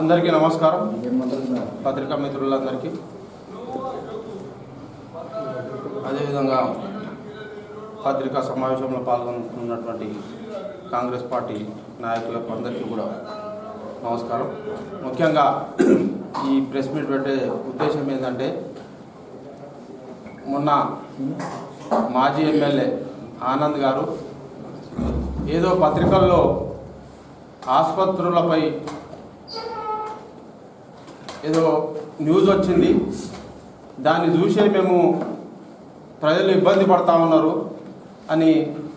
అందరికీ నమస్కారం. పత్రికా మిత్రులందరికీ, అదేవిధంగా పత్రికా సమావేశంలో పాల్గొంటున్నటువంటి కాంగ్రెస్ పార్టీ నాయకులకు అందరికీ కూడా నమస్కారం. ముఖ్యంగా ఈ ప్రెస్ మీట్ పెట్టే ఉద్దేశం ఏంటంటే, మొన్న మాజీ ఎమ్మెల్యే ఆనంద్ గారు ఏదో పత్రికల్లో ఆసుపత్రులపై ఏదో న్యూస్ వచ్చింది, దాన్ని చూసే మేము ప్రజలు ఇబ్బంది పడతా ఉన్నారు అని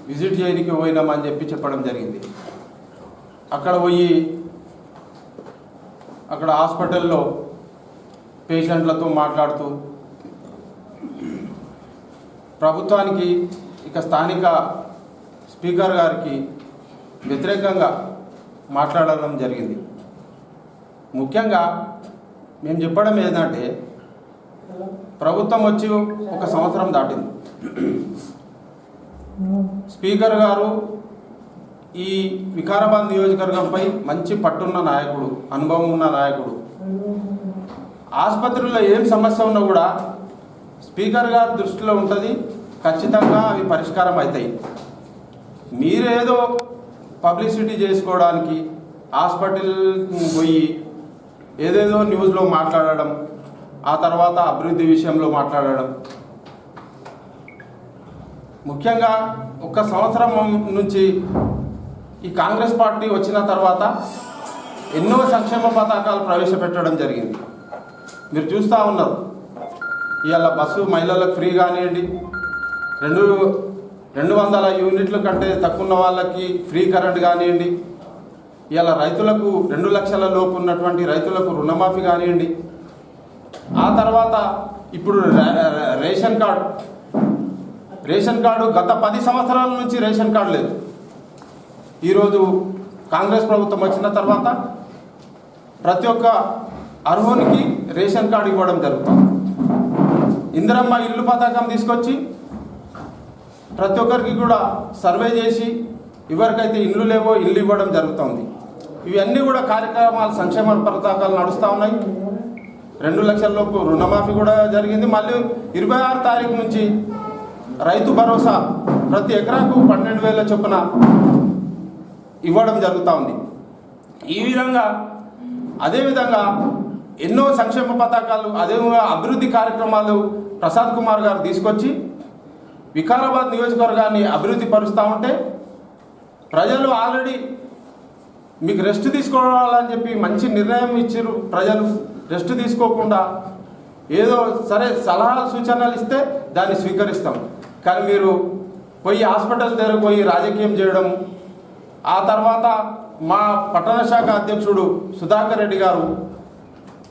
విజిట్ చేయడానికి పోయినామని చెప్పడం జరిగింది. అక్కడ పోయి అక్కడ హాస్పిటల్లో పేషెంట్లతో మాట్లాడుతూ ప్రభుత్వానికి ఇక స్థానిక స్పీకర్ గారికి వ్యతిరేకంగా మాట్లాడడం జరిగింది. ముఖ్యంగా మేము చెప్పడం ఏంటంటే, ప్రభుత్వం వచ్చి 1 సంవత్సరం దాటింది. స్పీకర్ గారు ఈ వికారాబాద్ నియోజకవర్గంపై మంచి పట్టున్న నాయకుడు, అనుభవం ఉన్న నాయకుడు. ఆసుపత్రుల్లో ఏం సమస్య ఉన్నా కూడా స్పీకర్ గారి దృష్టిలో ఉంటుంది, ఖచ్చితంగా అవి పరిష్కారం అవుతాయి. మీరేదో పబ్లిసిటీ చేసుకోవడానికి హాస్పిటల్ పోయి ఏదేదో న్యూస్లో మాట్లాడడం, ఆ తర్వాత అభివృద్ధి విషయంలో మాట్లాడడం. ముఖ్యంగా 1 సంవత్సరం నుంచి ఈ కాంగ్రెస్ పార్టీ వచ్చిన తర్వాత ఎన్నో సంక్షేమ పథకాలు ప్రవేశపెట్టడం జరిగింది. మీరు చూస్తూ ఉన్నారు. ఇవాళ బస్సు మహిళలకు ఫ్రీ కానివ్వండి, 200 యూనిట్ల కంటే తక్కువ ఉన్న వాళ్ళకి ఫ్రీ కరెంట్ కానివ్వండి, ఇవాళ రైతులకు 2 లక్షల లోపు ఉన్నటువంటి రైతులకు రుణమాఫీ కానివ్వండి, ఆ తర్వాత ఇప్పుడు రేషన్ కార్డు గత 10 సంవత్సరాల నుంచి రేషన్ కార్డు లేదు. ఈరోజు కాంగ్రెస్ ప్రభుత్వం వచ్చిన తర్వాత ప్రతి ఒక్క అర్హునికి రేషన్ కార్డు ఇవ్వడం జరుగుతుంది. ఇందిరమ్మ ఇల్లు పథకం తీసుకొచ్చి ప్రతి ఒక్కరికి కూడా సర్వే చేసి ఎవరికైతే ఇల్లు లేవో ఇల్లు ఇవ్వడం జరుగుతుంది. ఇవన్నీ కూడా కార్యక్రమాలు, సంక్షేమ పథకాలు నడుస్తూ ఉన్నాయి. 2 లక్షల లోపు రుణమాఫీ కూడా జరిగింది. మళ్ళీ 26 తారీఖు నుంచి రైతు భరోసా ప్రతి ఎకరాకు 12,000 చొప్పున ఇవ్వడం జరుగుతూ ఉంది. ఈ విధంగా అదేవిధంగా ఎన్నో సంక్షేమ పథకాలు, అదేవిధంగా అభివృద్ధి కార్యక్రమాలు ప్రసాద్ కుమార్ గారు తీసుకొచ్చి వికారాబాద్ నియోజకవర్గాన్ని అభివృద్ధి పరుస్తూ ఉంటే, ప్రజలు ఆల్రెడీ మీకు రెస్ట్ తీసుకోవాలని చెప్పి మంచి నిర్ణయం ఇచ్చారు. ప్రజలు రెస్ట్ తీసుకోకుండా ఏదో సరే సలహాలు సూచనలు ఇస్తే దాన్ని స్వీకరిస్తాం. కానీ మీరు పోయి హాస్పిటల్ దగ్గర పోయి రాజకీయం చేయడం, ఆ తర్వాత మా పట్టణ శాఖ అధ్యక్షుడు సుధాకర్ రెడ్డి గారు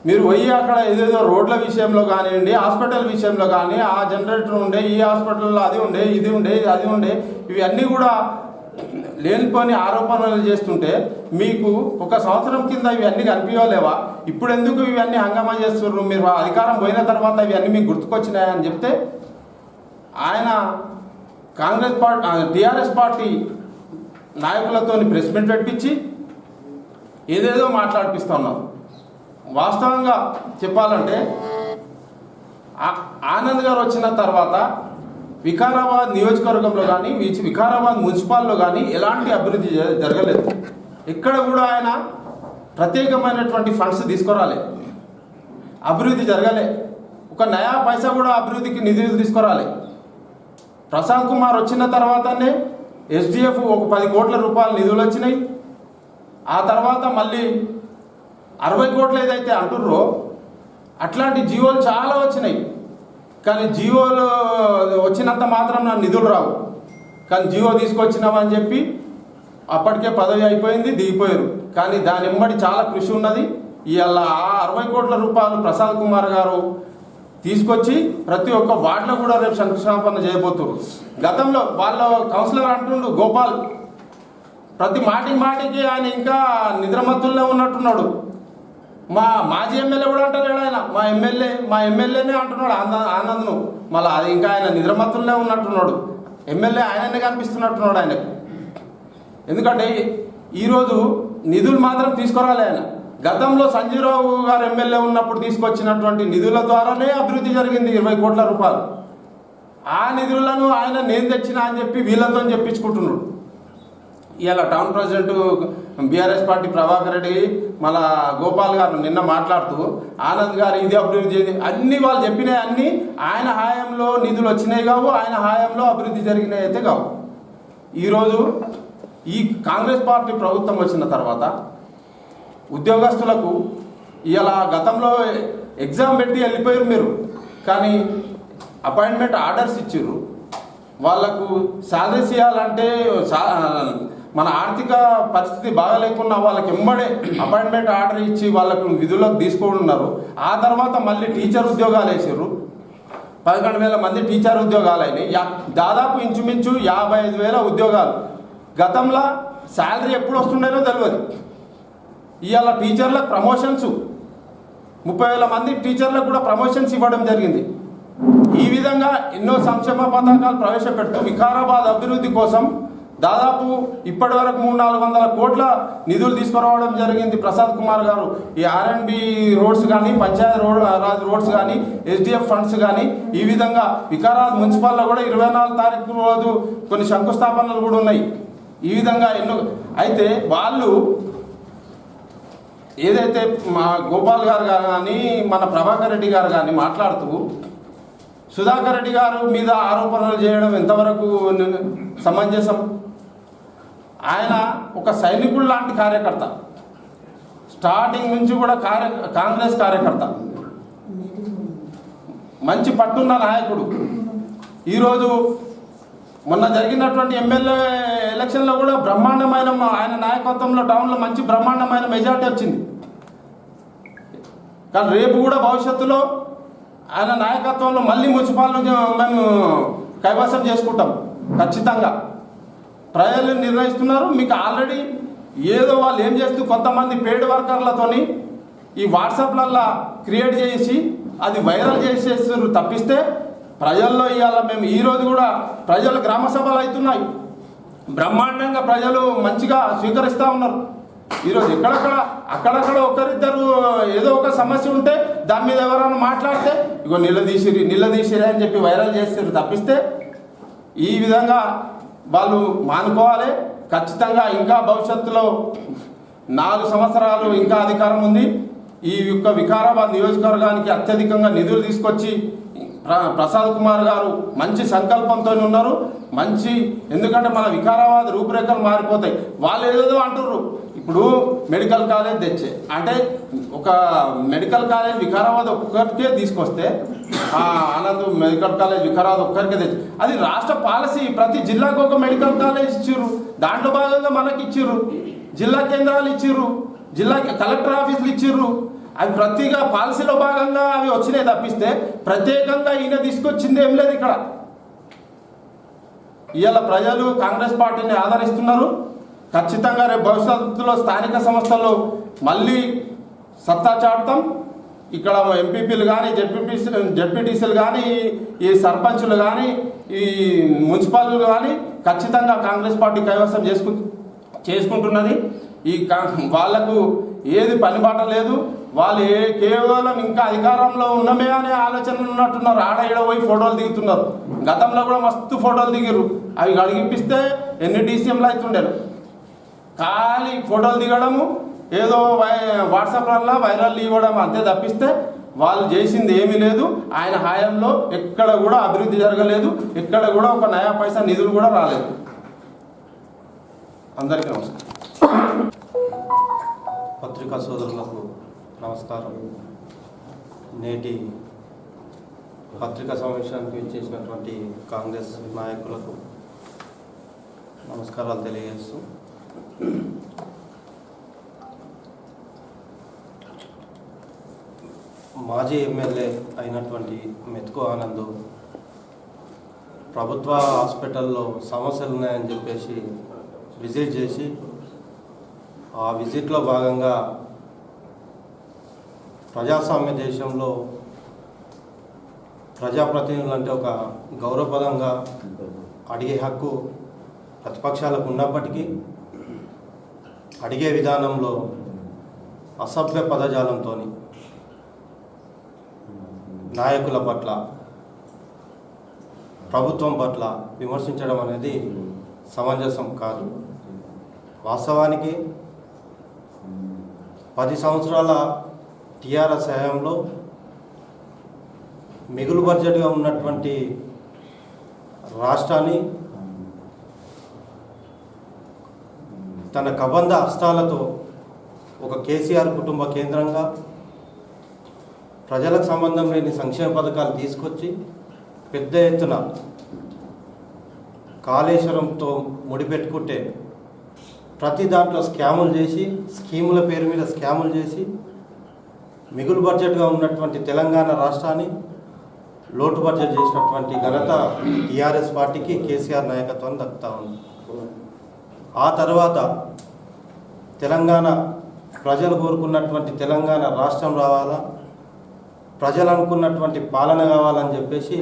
మీరు పోయి అక్కడ ఏదేదో రోడ్ల విషయంలో కానివ్వండి, హాస్పిటల్ విషయంలో కానీ, ఆ జనరేటర్ ఉండే, ఈ హాస్పిటల్లో అది ఉండే, ఇది ఉండే, అది ఉండే, ఇవన్నీ కూడా లేనిపోని ఆరోపణలు చేస్తుంటే మీకు 1 సంవత్సరం కింద ఇవన్నీ కనిపించలేవా? ఇప్పుడు ఎందుకు ఇవన్నీ హంగామా చేస్తున్నారు? మీరు అధికారం పోయిన తర్వాత ఇవన్నీ మీకు గుర్తుకొచ్చినాయని చెప్తే ఆయన కాంగ్రెస్ పార్టీ, టీఆర్ఎస్ పార్టీ నాయకులతో ప్రెస్ మీట్ పెట్టించి ఏదేదో మాట్లాడిపిస్తూ ఉన్నారు. వాస్తవంగా చెప్పాలంటే ఆనంద్ గారు వచ్చిన తర్వాత వికారాబాద్ నియోజకవర్గంలో కానీ, వికారాబాద్ మున్సిపాల్లో కానీ ఎలాంటి అభివృద్ధి జరగలేదు. ఎక్కడ కూడా ఆయన ప్రత్యేకమైనటువంటి ఫండ్స్ తీసుకురాలే, అభివృద్ధి జరగలే. 1 నయా పైసా కూడా అభివృద్ధికి నిధులు తీసుకురాలే. ప్రసాద్ కుమార్ వచ్చిన తర్వాతనే SDF 10 కోట్ల రూపాయల నిధులు వచ్చినాయి. ఆ తర్వాత మళ్ళీ 60 కోట్లు ఏదైతే అంటుర్రో అట్లాంటి జీవోలు చాలా వచ్చినాయి. కానీ జీవోలు వచ్చినంత మాత్రం నా నిధులు రావు. కానీ జీవో తీసుకొచ్చినామని చెప్పి అప్పటికే పదవి అయిపోయింది, దిగిపోయారు. కానీ దాని వెంబడి చాలా కృషి ఉన్నది. ఇవాళ ఆ 60 కోట్ల రూపాయలు ప్రసాద్ కుమార్ గారు తీసుకొచ్చి ప్రతి ఒక్క వార్డులో కూడా రేపు శంకుస్థాపన చేయబోతున్నారు. గతంలో వాళ్ళ కౌన్సిలర్ అంటుండు గోపాల్, ప్రతి మాటికి ఆయన ఇంకా నిద్రమత్తుల్లో ఉన్నట్టున్నాడు. మా మాజీ ఎమ్మెల్యే కూడా అంటలేడు ఆయన, మా ఎమ్మెల్యేనే అంటున్నాడు ఆనంద్ను. మళ్ళీ అది ఇంకా ఆయన నిద్రమత్తుల్లో ఉన్నట్టున్నాడు. ఎమ్మెల్యే ఆయననే కనిపిస్తున్నట్టున్నాడు ఆయనకు. ఎందుకంటే ఈరోజు నిధులు మాత్రం తీసుకురాలే ఆయన. గతంలో సంజీవరావు గారు ఎమ్మెల్యే ఉన్నప్పుడు తీసుకొచ్చినటువంటి నిధుల ద్వారానే అభివృద్ధి జరిగింది 20 కోట్ల రూపాయలు. ఆ నిధులను ఆయన నేను తెచ్చినా అని చెప్పి వీళ్ళతో చెప్పించుకుంటున్నాడు. ఇలా town president BRS party Prabhakar Reddy మన గోపాల్ గారు నిన్న మాట్లాడుతూ ఆనంద్ గారు ఇది అభివృద్ధి అన్నీ వాళ్ళు చెప్పినాయి, అన్నీ ఆయన హాయంలో నిధులు వచ్చినాయి కావు, ఆయన హాయంలో అభివృద్ధి జరిగినాయి అయితే కావు. ఈరోజు ఈ కాంగ్రెస్ పార్టీ ప్రభుత్వం వచ్చిన తర్వాత ఉద్యోగస్తులకు ఇలా గతంలో ఎగ్జామ్ పెట్టి వెళ్ళిపోయారు మీరు, కానీ అపాయింట్మెంట్ ఆర్డర్స్ ఇచ్చారు. వాళ్ళకు శాలరీస్ ఇవ్వాలంటే మన ఆర్థిక పరిస్థితి బాగాలేకున్నా వాళ్ళకి ఎంబడే అపాయింట్మెంట్ ఆర్డర్ ఇచ్చి వాళ్ళకు విధులకు తీసుకుంటున్నారు. ఆ తర్వాత మళ్ళీ టీచర్ ఉద్యోగాలు వేసారు. 11,000 మంది టీచర్ ఉద్యోగాలు అయినాయి. దాదాపు ఇంచుమించు 55,000 ఉద్యోగాలు. గతంలో శాలరీ ఎప్పుడు వస్తుండేనో తెలియదు. ఇవాళ టీచర్లకు ప్రమోషన్స్ 30,000 మంది టీచర్లకు కూడా ప్రమోషన్స్ ఇవ్వడం జరిగింది. ఈ విధంగా ఎన్నో సంక్షేమ పథకాలు ప్రవేశపెడుతూ వికారాబాద్ అభివృద్ధి కోసం దాదాపు ఇప్పటి వరకు 300-400 కోట్ల నిధులు తీసుకురావడం జరిగింది ప్రసాద్ కుమార్ గారు. ఈ R&B రోడ్స్ కానీ, పంచాయత్ రాజ్ రోడ్స్ కానీ, SDF ఫండ్స్ కానీ, ఈ విధంగా వికారాబాద్ మున్సిపల్లో కూడా 24 తారీఖు రోజు కొన్ని శంకుస్థాపనలు కూడా ఉన్నాయి. ఈ విధంగా ఎన్నో అయితే వాళ్ళు ఏదైతే మా గోపాల్ గారు కానీ మన ప్రభాకర్ రెడ్డి గారు కానీ మాట్లాడుతూ సుధాకర్ రెడ్డి గారు మీద ఆరోపణలు చేయడం ఎంతవరకు సమంజసం? ఆయన ఒక సైనికుడు లాంటి కార్యకర్త, స్టార్టింగ్ నుంచి కూడా కాంగ్రెస్ కార్యకర్త, మంచి పట్టున్న నాయకుడు. ఈరోజు మొన్న జరిగినటువంటి ఎమ్మెల్యే ఎలక్షన్లో కూడా బ్రహ్మాండమైన ఆయన నాయకత్వంలో టౌన్లో మంచి బ్రహ్మాండమైన మెజార్టీ వచ్చింది. కానీ రేపు కూడా భవిష్యత్తులో ఆయన నాయకత్వంలో మళ్ళీ మున్సిపాల్ నుంచి మేము కైవసం చేసుకుంటాం ఖచ్చితంగా. ప్రజలు నిర్ణయిస్తున్నారు. మీకు ఆల్రెడీ ఏదో వాళ్ళు ఏం చేస్తూ కొంతమంది పెయిడ్ వర్కర్లతోని ఈ వాట్సాప్లల్లో క్రియేట్ చేసి అది వైరల్ చేసేస్తారు తప్పిస్తే ప్రజల్లో ఇవాళ మేము ఈరోజు కూడా ప్రజలు గ్రామ సభలు అవుతున్నాయి. బ్రహ్మాండంగా ప్రజలు మంచిగా స్వీకరిస్తూ ఉన్నారు. ఈరోజు అక్కడక్కడ ఒకరిద్దరు ఏదో ఒక సమస్య ఉంటే దాని మీద ఎవరైనా మాట్లాడితే ఇగో నిలదీసిరి అని చెప్పి వైరల్ చేస్తారు తప్పిస్తే ఈ విధంగా వాళ్ళు మానుకోవాలి. ఖచ్చితంగా ఇంకా భవిష్యత్తులో 4 సంవత్సరాలు ఇంకా అధికారం ఉంది. ఈ యొక్క వికారాబాద్ నియోజకవర్గానికి అత్యధికంగా నిధులు తీసుకొచ్చి ప్రసాద్ కుమార్ గారు మంచి సంకల్పంతో ఉన్నారు. ఎందుకంటే మన వికారాబాద్ రూపురేఖలు మారిపోతాయి. వాళ్ళు ఏదేదో అంటుర్రు. ఇప్పుడు మెడికల్ కాలేజ్ తెచ్చే అంటే ఒక మెడికల్ కాలేజ్ వికారాబాద్ ఒక్కరికే తీసుకొస్తే ఆనంద్ మెడికల్ కాలేజ్ వికారాబాద్ ఒక్కరికే తెచ్చి అది రాష్ట్ర పాలసీ. ప్రతి జిల్లాకు ఒక మెడికల్ కాలేజ్ ఇచ్చిర్రు. దాంట్లో భాగంగా మనకి ఇచ్చిర్రు. జిల్లా కేంద్రాలు ఇచ్చిర్రు, జిల్లా కలెక్టర్ ఆఫీసులు ఇచ్చిర్రు. అవి ప్రతిగా పాలసీలో భాగంగా అవి వచ్చినాయి తప్పిస్తే ప్రత్యేకంగా ఈయన తీసుకొచ్చింది ఏం లేదు. ఇక్కడ ఇవాళ ప్రజలు కాంగ్రెస్ పార్టీని ఆదరిస్తున్నారు. ఖచ్చితంగా రేపు భవిష్యత్తులో స్థానిక సంస్థల్లో మళ్ళీ సత్తా చాటుతాం. ఇక్కడ ఎంపీపీలు కానీ జడ్పీటీసీలు కానీ ఈ సర్పంచులు కానీ ఈ మున్సిపాలిటీలు కానీ ఖచ్చితంగా కాంగ్రెస్ పార్టీ కైవసం చేసుకుంటున్నది. వాళ్లకు ఏది పనిబాట లేదు. వాళ్ళు కేవలం ఇంకా అధికారంలో ఉన్నమే అనే ఆలోచనలు ఉన్నట్టున్నారు. ఆడ పోయి ఫోటోలు దిగుతున్నారు. గతంలో కూడా మస్తు ఫోటోలు దిగారు. అవి అడిగిపిస్తే ఎన్ని DCMలు అవుతుండేరు. ఖాళీ ఫోటోలు దిగడము, ఏదో వాట్సాప్లలో వైరల్ ఇవ్వడం అంతే తప్పిస్తే వాళ్ళు చేసింది ఏమీ లేదు. ఆయన హాయంలో ఎక్కడ కూడా అభివృద్ధి జరగలేదు. ఎక్కడ కూడా ఒక నయా పైసా నిధులు కూడా రాలేదు. అందరికీ నమస్కారం. పత్రికా సోదరులకు నమస్కారం. నేటి పత్రికా సమావేశానికి ఇచ్చేసినటువంటి కాంగ్రెస్ నాయకులకు నమస్కారాలు తెలియజేస్తూ మాజీ ఎమ్మెల్యే అయినటువంటి మెతుకు ఆనంద్ ప్రభుత్వ హాస్పిటల్లో సమస్యలు ఉన్నాయని చెప్పేసి విజిట్ చేసి ఆ విజిట్లో భాగంగా ప్రజాస్వామ్య దేశంలో ప్రజాప్రతినిధులు అంటే ఒక అడిగే విధానంలో అసభ్య పదజాలంతో నాయకుల పట్ల, ప్రభుత్వం పట్ల విమర్శించడం అనేది సమంజసం కాదు. వాస్తవానికి 10 సంవత్సరాల టీఆర్ఎస్ హయాంలో మిగులు బడ్జెట్గా ఉన్నటువంటి రాష్ట్రాన్ని తన కబంధ హస్తాలతో ఒక కేసీఆర్ కుటుంబ కేంద్రంగా ప్రజలకు సంబంధం లేని సంక్షేమ పథకాలు తీసుకొచ్చి పెద్ద ఎత్తున కాళేశ్వరంతో ముడిపెట్టుకుంటే ప్రతి దాంట్లో స్కాములు చేసి, స్కీముల పేరు మీద స్కాములు చేసి మిగులు బడ్జెట్గా ఉన్నటువంటి తెలంగాణ రాష్ట్రాన్ని లోటు బడ్జెట్ చేసినటువంటి ఘనత టీఆర్ఎస్ పార్టీకి, కేసీఆర్ నాయకత్వాన్ని దక్కుతా ఉంది. ఆ తర్వాత తెలంగాణ ప్రజలు కోరుకున్నటువంటి తెలంగాణ రాష్ట్రం రావాలా, ప్రజలు అనుకున్నటువంటి పాలన కావాలని చెప్పేసి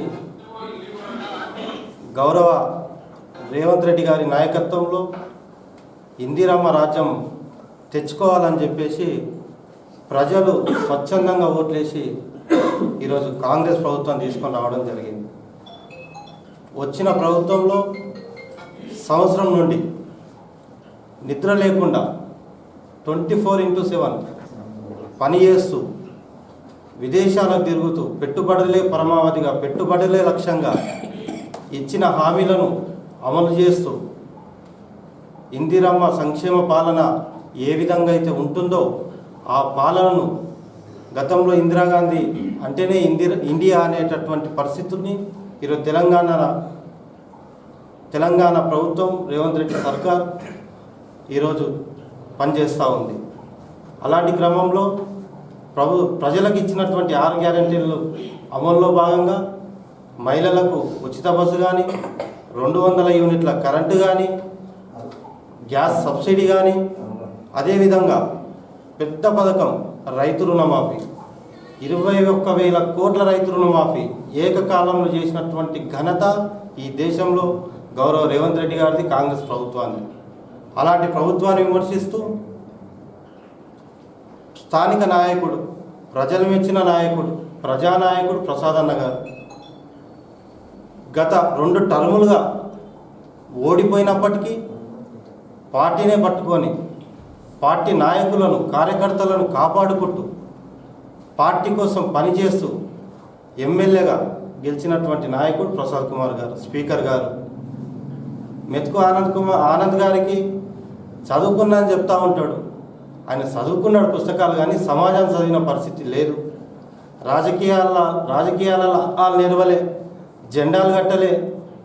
గౌరవ రేవంత్ రెడ్డి గారి నాయకత్వంలో ఇందిరమ్మ రాజ్యం తెచ్చుకోవాలని చెప్పేసి ప్రజలు స్వచ్ఛందంగా ఓట్లేసి ఈరోజు కాంగ్రెస్ ప్రభుత్వం తీసుకొని రావడం జరిగింది. వచ్చిన ప్రభుత్వంలో సంవత్సరం నుండి నిద్ర లేకుండా 24/7 పని చేస్తూ, విదేశాలకు తిరుగుతూ, పెట్టుబడులే పరమావధిగా, పెట్టుబడులే లక్ష్యంగా ఇచ్చిన హామీలను అమలు చేస్తూ ఇందిరమ్మ సంక్షేమ పాలన ఏ విధంగా అయితే ఉంటుందో ఆ పాలనను గతంలో ఇందిరాగాంధీ అంటేనే ఇండియా అనేటటువంటి పరిస్థితుల్ని ఈరోజు తెలంగాణ ప్రభుత్వం, రేవంత్ రెడ్డి సర్కార్ ఈరోజు పనిచేస్తూ ఉంది. అలాంటి క్రమంలో ప్రజలకు ఇచ్చినటువంటి 6 గ్యారెంటీలు అమల్లో భాగంగా మహిళలకు ఉచిత బస్సు కానీ, 200 యూనిట్ల కరెంటు కానీ, గ్యాస్ సబ్సిడీ కానీ, అదేవిధంగా పెద్ద పథకం రైతు రుణమాఫీ, 21,000 కోట్ల రైతు రుణమాఫీ ఏకకాలంలో చేసినటువంటి ఘనత ఈ దేశంలో గౌరవ రేవంత్ రెడ్డి గారిది, కాంగ్రెస్ ప్రభుత్వాన్ని. అలాంటి ప్రభుత్వాన్ని విమర్శిస్తూ స్థానిక నాయకుడు, ప్రజలు మెచ్చిన నాయకుడు, ప్రజానాయకుడు ప్రసాదన్న గారు గత 2 టర్ములుగా ఓడిపోయినప్పటికీ పార్టీనే పట్టుకొని పార్టీ నాయకులను, కార్యకర్తలను కాపాడుకుంటూ పార్టీ కోసం పనిచేస్తూ ఎమ్మెల్యేగా గెలిచినటువంటి నాయకుడు ప్రసాద్ కుమార్ గారు. స్పీకర్ గారు మెతుకు ఆనంద్ గారికి చదువుకున్నా అని చెప్తా ఉంటాడు. ఆయన చదువుకున్నాడు పుస్తకాలు, కానీ సమాజం చదివిన పరిస్థితి లేదు. రాజకీయాల నిలవలే, జెండాలు కట్టలే,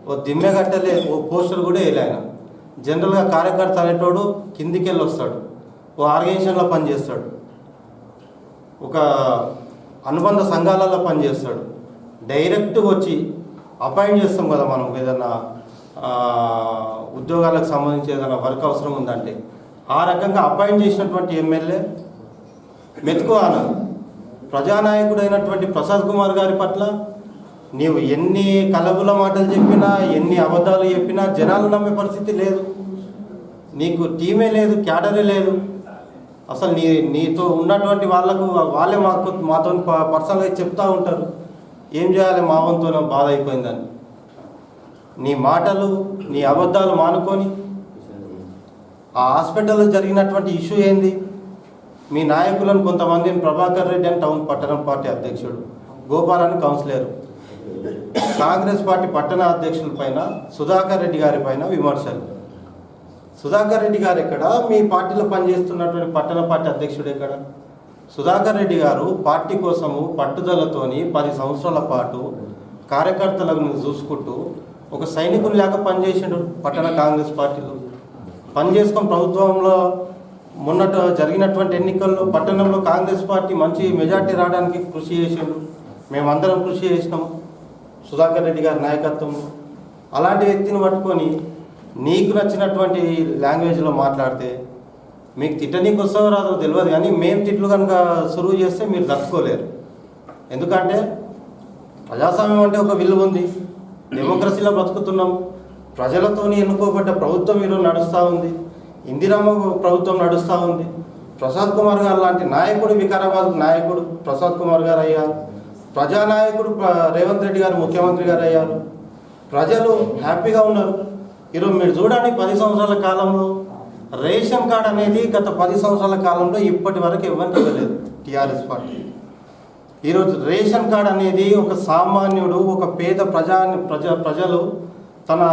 ఓ దిమ్మె కట్టలే, ఓ పోస్టర్ కూడా వేయలే. ఆయన జనరల్గా కార్యకర్త అనేటోడు కిందికి వెళ్ళి వస్తాడు, ఓ ఆర్గనైజేషన్లో పనిచేస్తాడు, ఒక అనుబంధ సంఘాలలో పనిచేస్తాడు. డైరెక్ట్గా వచ్చి అపాయింట్ చేస్తాం కదా మనం ఏదన్నా ఉద్యోగాలకు సంబంధించి ఏదైనా వర్క్ అవసరం ఉందంటే, ఆ రకంగా అపాయింట్ చేసినటువంటి ఎమ్మెల్యే మెతుకు ఆనంద్ ప్రజానాయకుడు అయినటువంటి ప్రసాద్ కుమార్ గారి పట్ల నీవు ఎన్ని కలబుల మాటలు చెప్పినా, ఎన్ని అబద్ధాలు చెప్పినా జనాలు నమ్మే పరిస్థితి లేదు. నీకు టీమే లేదు, క్యాడరే లేదు. అసలు నీతో ఉన్నటువంటి వాళ్ళే మాతో పర్సనల్గా చెప్తూ ఉంటారు, ఏం చేయాలి మా వంతున బాధ అయిపోయిందని. నీ మాటలు, నీ అబద్ధాలు మానుకొని ఆ హాస్పిటల్లో జరిగినటువంటి ఇష్యూ ఏంది? మీ నాయకులను కొంతమందిని ప్రభాకర్ రెడ్డి అని టౌన్ పట్టణ పార్టీ అధ్యక్షుడు, గోపాల్ అని కౌన్సిలర్, కాంగ్రెస్ పార్టీ పట్టణ అధ్యక్షుల పైన, సుధాకర్ రెడ్డి గారి పైన విమర్శలు. సుధాకర్ రెడ్డి గారు ఎక్కడ? మీ పార్టీలో పనిచేస్తున్నటువంటి పట్టణ పార్టీ అధ్యక్షుడు ఎక్కడ? సుధాకర్ రెడ్డి గారు పార్టీ కోసము పట్టుదలతోని 10 సంవత్సరాల పాటు కార్యకర్తలను చూసుకుంటూ ఒక సైనికుని లేక పనిచేసాడు. పట్టణ కాంగ్రెస్ పార్టీలో పనిచేసుకొని ప్రభుత్వంలో మొన్నట జరిగినటువంటి ఎన్నికల్లో పట్టణంలో కాంగ్రెస్ పార్టీ మంచి మెజార్టీ రావడానికి కృషి చేసాడు. మేమందరం కృషి చేసినాము సుధాకర్ రెడ్డి గారి నాయకత్వంలో. అలాంటి వ్యక్తిని పట్టుకొని నీకు నచ్చినటువంటి లాంగ్వేజ్లో మాట్లాడితే మీకు తిట్టనీకి వస్తావో రాదో తెలియదు, కానీ మేము తిట్లు కనుక సురువు చేస్తే మీరు తట్టుకోలేరు. ఎందుకంటే ప్రజాస్వామ్యం అంటే ఒక విలువ ఉంది, డెమోక్రసీలో బ్రతుకుతున్నాం, ప్రజలతోని ఎన్నుకోబడ్డ ప్రభుత్వం ఈరోజు నడుస్తూ ఉంది. ఇందిరమ్మ ప్రభుత్వం నడుస్తూ ఉంది. ప్రసాద్ కుమార్ గారు లాంటి నాయకుడు, వికారాబాద్ నాయకుడు ప్రసాద్ కుమార్ గారు అయ్యారు. ప్రజానాయకుడు రేవంత్ రెడ్డి గారు ముఖ్యమంత్రి గారు అయ్యారు. ప్రజలు హ్యాపీగా ఉన్నారు. ఈరోజు మీరు చూడండి, 10 సంవత్సరాల కాలంలో రేషన్ కార్డు అనేది గత 10 సంవత్సరాల కాలంలో ఇప్పటి వరకు ఎవరికి ఇవ్వలేదు టీఆర్ఎస్ పార్టీ. ఈరోజు రేషన్ కార్డు అనేది ఒక సామాన్యుడు, ఒక పేద ప్రజలు తన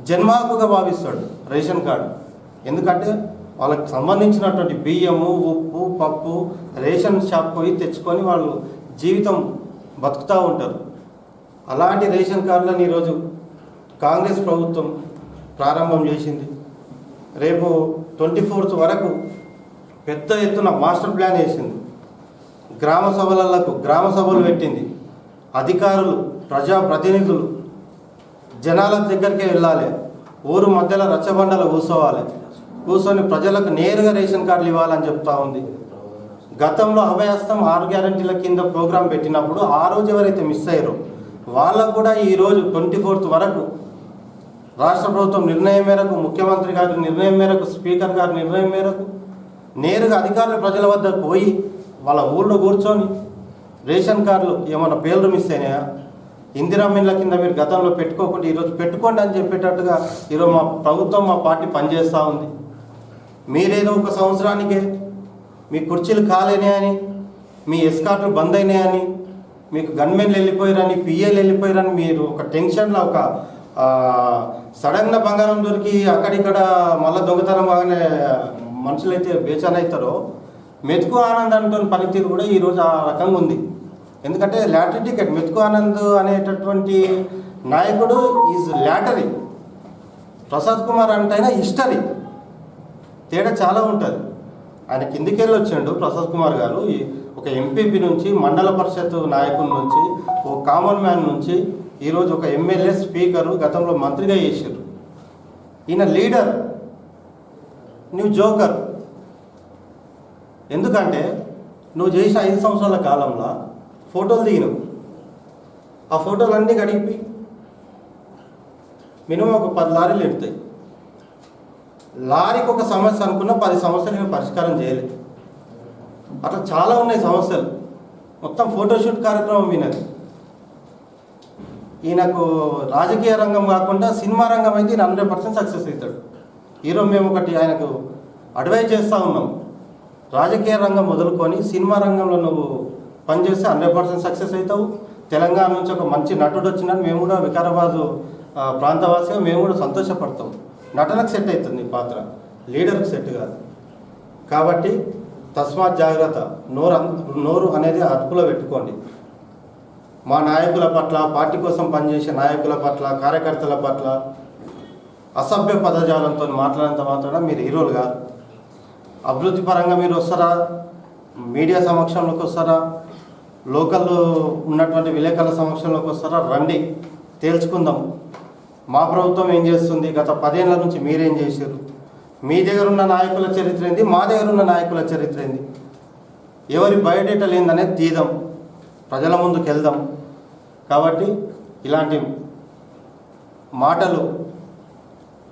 జన్మహక్కుగా భావిస్తాడు రేషన్ కార్డు. ఎందుకంటే వాళ్ళకి సంబంధించినటువంటి బియ్యము, ఉప్పు, పప్పు రేషన్ షాప్ పోయి తెచ్చుకొని వాళ్ళు జీవితం బతుకుతూ ఉంటారు. అలాంటి రేషన్ కార్డులను ఈరోజు కాంగ్రెస్ ప్రభుత్వం ప్రారంభం చేసింది. రేపు 24th వరకు పెద్ద ఎత్తున మాస్టర్ ప్లాన్ వేసింది. గ్రామ సభలు పెట్టింది. అధికారులు, ప్రజాప్రతినిధులు జనాల దగ్గరికి వెళ్ళాలి. ఊరు మధ్యలో రచ్చబండలు కూర్చొని ప్రజలకు నేరుగా రేషన్ కార్డులు ఇవ్వాలని చెప్తా ఉంది. గతంలో అభయహస్తం 6 గ్యారెంటీల కింద ప్రోగ్రాం పెట్టినప్పుడు ఆ రోజు ఎవరైతే మిస్ అయ్యారో వాళ్ళకు కూడా ఈరోజు 24th వరకు రాష్ట్ర ప్రభుత్వం నిర్ణయం మేరకు, ముఖ్యమంత్రి గారి నిర్ణయం మేరకు, స్పీకర్ గారి నిర్ణయం మేరకు నేరుగా అధికారులు ప్రజల వద్దకు పోయి వాళ్ళ ఊళ్ళో కూర్చొని రేషన్ కార్డులు ఏమైనా పేర్లు మిస్ అయినాయా, ఇందిరామిన్ల కింద మీరు గతంలో పెట్టుకోకుండా ఈరోజు పెట్టుకోండి అని చెప్పేటట్టుగా ఈరోజు మా ప్రభుత్వం, మా పార్టీ పనిచేస్తూ ఉంది. మీరేదో ఒక సంవత్సరానికే మీ కుర్చీలు కాలేనాయని, మీ ఎస్కార్ట్లు బంద్ అయినాయని, మీకు గన్మెన్లు వెళ్ళిపోయారని, పిఏలు వెళ్ళిపోయారని మీరు ఒక టెన్షన్లో ఒక సడన్గా బంగారం దొరికి అక్కడిక్కడ మళ్ళీ దొంగతనం బాగానే మనుషులైతే బేచానవుతారో మెతుకు ఆనంద్ అంటున్న పనితీరు కూడా ఈరోజు ఆ రకంగా ఉంది. ఎందుకంటే లాటరీ టికెట్ మెతుకు ఆనంద్ అనేటటువంటి నాయకుడు ఈజ్ లాటరీ, ప్రసాద్ కుమార్ అంటే అయినా హిస్టరీ, తేడా చాలా ఉంటుంది. ఆయన కిందికెళ్ళి వచ్చాడు ప్రసాద్ కుమార్ గారు. ఒక ఎంపీపీ నుంచి, మండల పరిషత్ నాయకుడి నుంచి, ఒక కామన్ మ్యాన్ నుంచి ఈరోజు ఒక ఎమ్మెల్యే, స్పీకరు, గతంలో మంత్రిగా చేశారు. ఈయన లీడర్, నువ్వు జోకర్. ఎందుకంటే నువ్వు చేసిన 5 సంవత్సరాల కాలంలో ఫోటోలు దిగినావు. ఆ ఫోటోలు అన్నీ గడిపి మినిమం ఒక 10 లారీలు ఎడతాయి. లారీకి ఒక సమస్య అనుకున్న 10 సమస్యలు పరిష్కారం చేయలేదు. అట్లా చాలా ఉన్నాయి సమస్యలు. మొత్తం ఫోటోషూట్ కార్యక్రమం వినది. ఈయనకు రాజకీయ రంగం కాకుండా సినిమా రంగం అయితే ఈయన 100% సక్సెస్ అవుతాడు. ఈరోజు మేము ఒకటి ఆయనకు అడ్వైజ్ చేస్తూ ఉన్నాం, రాజకీయ రంగం మొదలుకొని సినిమా రంగంలో నువ్వు పనిచేస్తే 100% సక్సెస్ అవుతావు. తెలంగాణ నుంచి ఒక మంచి నటుడు వచ్చినట్టు మేము కూడా వికారాబాదు ప్రాంతవాసిగా మేము కూడా సంతోషపడతాం. నటనకు సెట్ అవుతుంది నీ పాత్ర, లీడర్కి సెట్ కాదు. కాబట్టి తస్మాత్ జాగ్రత్త, నోరు అనేది అదుపులో పెట్టుకోండి. మా నాయకుల పట్ల, పార్టీ కోసం పనిచేసే నాయకుల పట్ల, కార్యకర్తల పట్ల అసభ్య పదజాలంతో మాట్లాడినంత మాత్రాన మీరు హీరోలు కాదు. అభివృద్ధి పరంగా మీరు వస్తారా, మీడియా సమక్షంలోకి వస్తారా, లోకల్ ఉన్నటువంటి విలేకరుల సమక్షంలోకి వస్తారా, రండి తేల్చుకుందాం. మా ప్రభుత్వం ఏం చేస్తుంది, గత 10 ఏళ్ల నుంచి మీరేం చేశారు, మీ దగ్గర ఉన్న నాయకుల చరిత్ర ఏంది, మా దగ్గర ఉన్న నాయకుల చరిత్ర ఏంది, ఎవరి బయోడేటా ఏందనేది తీద్దాం, ప్రజల ముందుకు వెళ్దాం. కాబట్టి ఇలాంటి మాటలు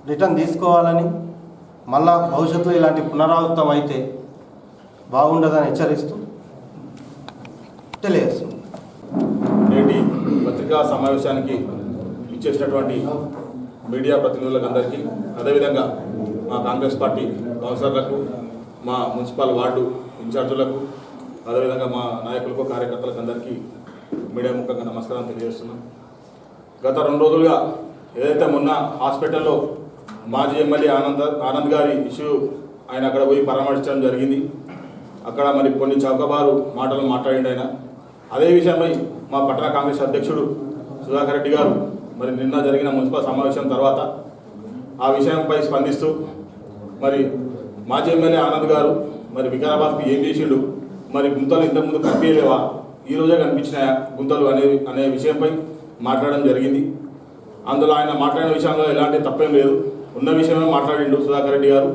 రిటర్న్ తీసుకోవాలని, మళ్ళా భవిష్యత్తులో ఇలాంటి పునరావృతం అయితే బాగుండదని హెచ్చరిస్తూ తెలియజేస్తుంది. నేటి పత్రికా సమావేశానికి ఇచ్చేసినటువంటి మీడియా ప్రతినిధులకు అందరికీ, అదేవిధంగా మా కాంగ్రెస్ పార్టీ కౌన్సిలర్లకు, మా మున్సిపల్ వార్డు ఇన్ఛార్జులకు, అదేవిధంగా మా నాయకులకు, కార్యకర్తలకు అందరికీ మీడియా ముఖంగా నమస్కారం తెలియజేస్తున్నాం. గత 2 రోజులుగా ఏదైతే మొన్న హాస్పిటల్లో మాజీ ఎమ్మెల్యే ఆనంద్ గారి ఇష్యూ, ఆయన అక్కడ పోయి పరామర్శించడం జరిగింది. అక్కడ మరి కొన్ని చౌకబారు మాటలు మాట్లాడిండు ఆయన. అదే విషయమై మా పట్టణ కాంగ్రెస్ అధ్యక్షుడు సుధాకర్ రెడ్డి గారు మరి నిన్న జరిగిన మున్సిపల్ సమావేశం తర్వాత ఆ విషయంపై స్పందిస్తూ మరి మాజీ ఎమ్మెల్యే ఆనంద్ గారు మరి వికారాబాద్కు ఏం చేసిండు, మరి గుంతలు ఇంతకుముందు కనిపించలేవా, ఈరోజే కనిపించినాయా గుంతలు అనే విషయంపై మాట్లాడడం జరిగింది. అందులో ఆయన మాట్లాడిన విషయంలో ఎలాంటి తప్పేం లేదు, ఉన్న విషయమే మాట్లాడిండు సుధాకర్ రెడ్డి గారు.